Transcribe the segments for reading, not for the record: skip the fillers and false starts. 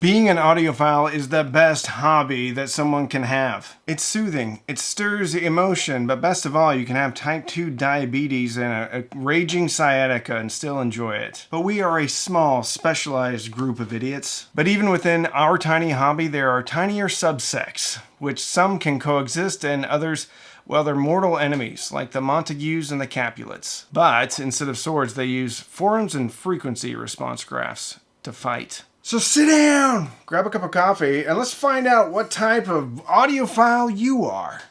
Being an audiophile is the best hobby that someone can have. It's soothing, it stirs emotion, but best of all, you can have type 2 diabetes and a raging sciatica and still enjoy it. But we are a small, specialized group of idiots. But even within our tiny hobby, there are tinier subsects, which some can coexist and others, well, they're mortal enemies, like the Montagues and the Capulets. But instead of swords, they use forums and frequency response graphs to fight. So sit down, grab a cup of coffee, and let's find out what type of audiophile you are.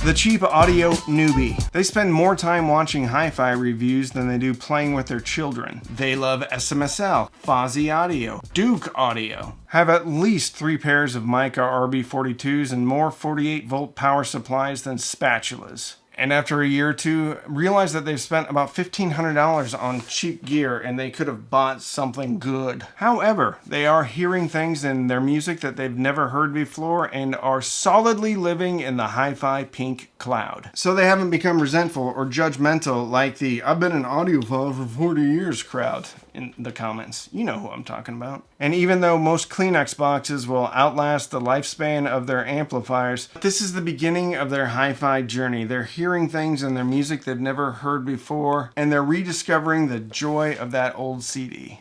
The cheap audio newbie. They spend more time watching hi-fi reviews than they do playing with their children. They love SMSL, Fozzy Audio, Duke Audio. Have at least 3 pairs of Mica RB42s and more 48-volt power supplies than spatulas. And after a year or two, realize that they've spent about $1,500 on cheap gear and they could have bought something good. However, they are hearing things in their music that they've never heard before and are solidly living in the hi-fi pink cloud. So they haven't become resentful or judgmental like the "I've been an audiophile for 40 years" crowd in the comments. You know who I'm talking about. And even though most Kleenex boxes will outlast the lifespan of their amplifiers, this is the beginning of their hi-fi journey. They're hearing things in their music they've never heard before, and they're rediscovering the joy of that old CD.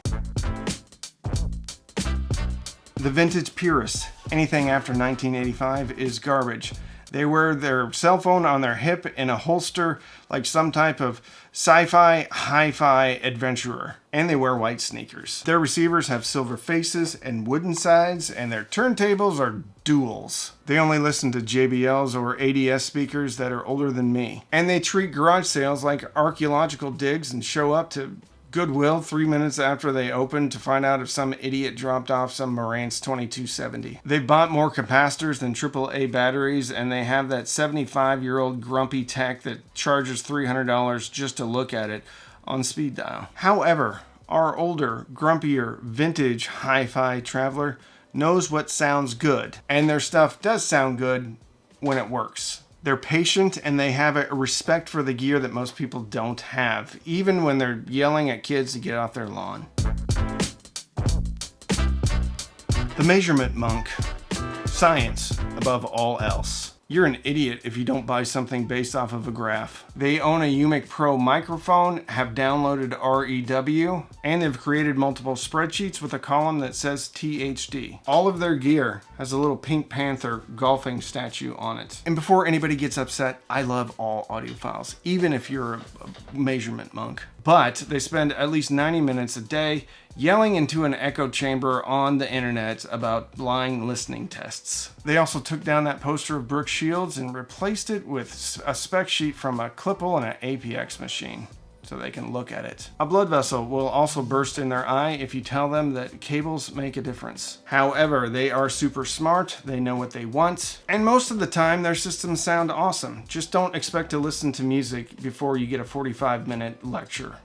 The vintage purist. Anything after 1985 is garbage. They wear their cell phone on their hip in a holster like some type of sci-fi, hi-fi adventurer. And they wear white sneakers. Their receivers have silver faces and wooden sides, and their turntables are duals. They only listen to JBLs or ADS speakers that are older than me. And they treat garage sales like archaeological digs and show up to Goodwill 3 minutes after they open to find out if some idiot dropped off some Marantz 2270. They've bought more capacitors than AAA batteries, and they have that 75-year-old grumpy tech that charges $300 just to look at it on speed dial. However, our older, grumpier, vintage hi-fi traveler knows what sounds good, and their stuff does sound good when it works. They're patient and they have a respect for the gear that most people don't have, even when they're yelling at kids to get off their lawn. The measurement monk. Science above all else. You're an idiot if you don't buy something based off of a graph. They own a UMIC Pro microphone, have downloaded REW, and they've created multiple spreadsheets with a column that says THD. All of their gear has a little Pink Panther golfing statue on it. And before anybody gets upset, I love all audiophiles, even if you're a measurement monk. But they spend at least 90 minutes a day yelling into an echo chamber on the internet about blind listening tests. They also took down that poster of Brooke Shields and replaced it with a spec sheet from a Klippel and an APX machine, so they can look at it. A blood vessel will also burst in their eye if you tell them that cables make a difference. However, they are super smart, they know what they want, and most of the time their systems sound awesome. Just don't expect to listen to music before you get a 45-minute lecture.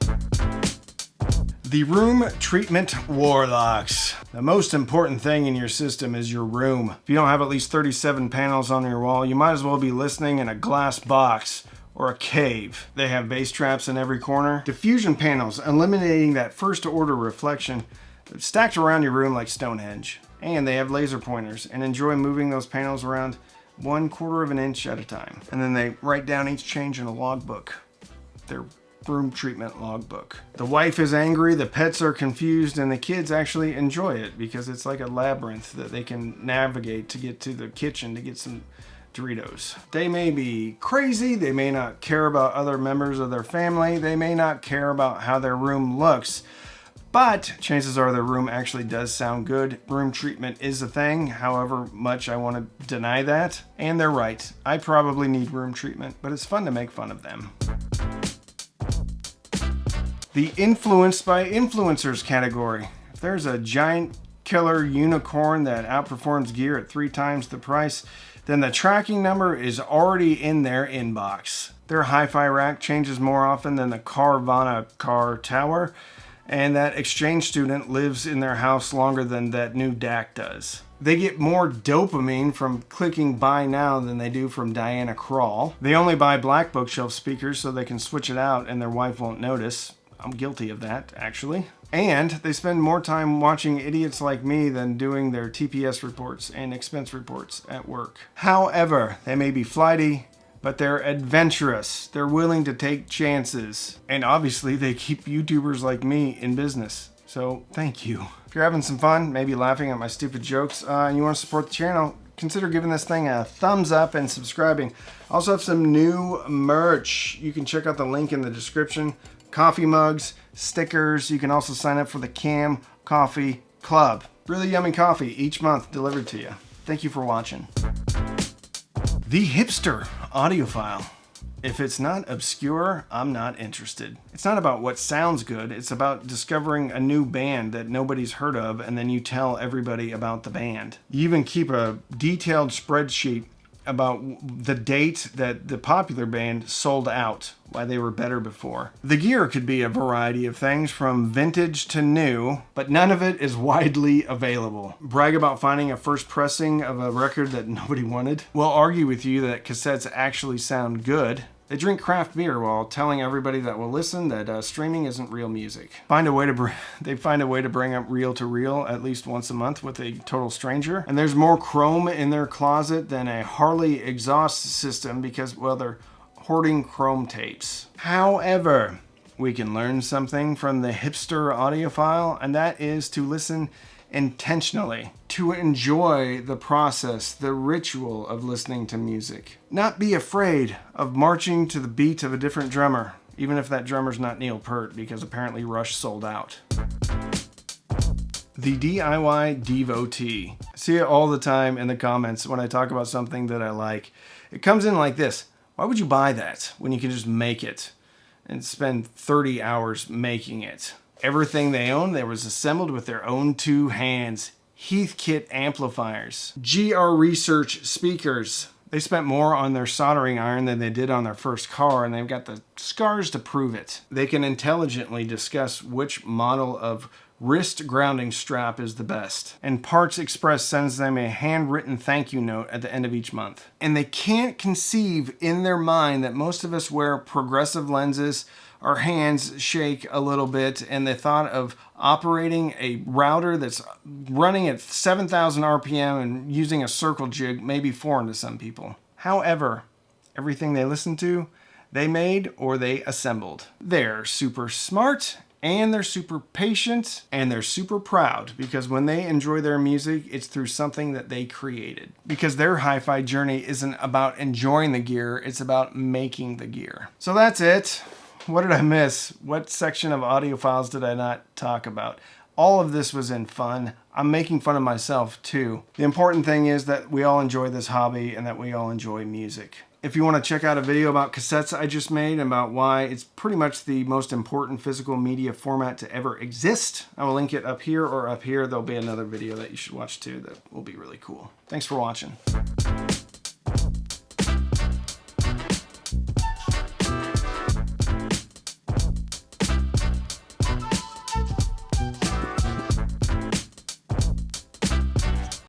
The room treatment warlocks. The most important thing in your system is your room. If you don't have at least 37 panels on your wall, you might as well be listening in a glass box or a cave. They have bass traps in every corner. Diffusion panels, eliminating that first order reflection, stacked around your room like Stonehenge. And they have laser pointers and enjoy moving those panels around 1/4 of an inch at a time. And then they write down each change in a logbook. Their room treatment logbook. The wife is angry, the pets are confused, and the kids actually enjoy it because it's like a labyrinth that they can navigate to get to the kitchen to get some Doritos. They may be crazy, they may not care about other members of their family, they may not care about how their room looks, but chances are their room actually does sound good. Room treatment is a thing, however much I want to deny that. And they're right. I probably need room treatment, but it's fun to make fun of them. The influenced by influencers category. If there's a giant killer unicorn that outperforms gear at 3 times the price, then the tracking number is already in their inbox. Their hi-fi rack changes more often than the Carvana car tower, and that exchange student lives in their house longer than that new DAC does. They get more dopamine from clicking buy now than they do from Diana Krall. They only buy black bookshelf speakers so they can switch it out and their wife won't notice. I'm guilty of that, actually. And they spend more time watching idiots like me than doing their TPS reports and expense reports at work. However, they may be flighty, but they're adventurous. They're willing to take chances. And obviously, they keep YouTubers like me in business. So, thank you. If you're having some fun, maybe laughing at my stupid jokes, and you want to support the channel, consider giving this thing a thumbs up and subscribing. I also have some new merch. You can check out the link in the description. Coffee mugs, stickers. You can also sign up for the Cam Coffee Club. Really yummy coffee each month delivered to you. Thank you for watching. The hipster audiophile. If it's not obscure, I'm not interested. It's not about what sounds good. It's about discovering a new band that nobody's heard of, and then you tell everybody about the band. You even keep a detailed spreadsheet about the date that the popular band sold out, why they were better before. The gear could be a variety of things from vintage to new, but none of it is widely available. Brag about finding a first pressing of a record that nobody wanted. We'll argue with you that cassettes actually sound good. They drink craft beer while telling everybody that will listen that streaming isn't real music. They find a way to bring up reel to reel at least once a month with a total stranger. And there's more chrome in their closet than a Harley exhaust system because, well, they're hoarding chrome tapes. However, we can learn something from the hipster audiophile, and that is to listen intentionally, to enjoy the process, the ritual of listening to music. Not be afraid of marching to the beat of a different drummer, even if that drummer's not Neil Peart, because apparently Rush sold out. The DIY devotee. I see it all the time in the comments when I talk about something that I like. It comes in like this: why would you buy that when you can just make it and spend 30 hours making it? Everything they own, there was assembled with their own two hands. Heathkit amplifiers. GR Research speakers. They spent more on their soldering iron than they did on their first car, and they've got the scars to prove it. They can intelligently discuss which model of wrist grounding strap is the best. And Parts Express sends them a handwritten thank you note at the end of each month. And they can't conceive in their mind that most of us wear progressive lenses, our hands shake a little bit, and the thought of operating a router that's running at 7,000 RPM and using a circle jig may be foreign to some people. However, everything they listen to, they made or they assembled. They're super smart, and they're super patient, and they're super proud, because when they enjoy their music, it's through something that they created. Because their hi-fi journey isn't about enjoying the gear, it's about making the gear. So that's it. What did I miss? What section of Audiophiles did I not talk about? All of this was in fun. I'm making fun of myself too. The important thing is that we all enjoy this hobby and that we all enjoy music. If you want to check out a video about cassettes I just made, about why it's pretty much the most important physical media format to ever exist, I will link it up here or up here. There'll be another video that you should watch too that will be really cool. Thanks for watching.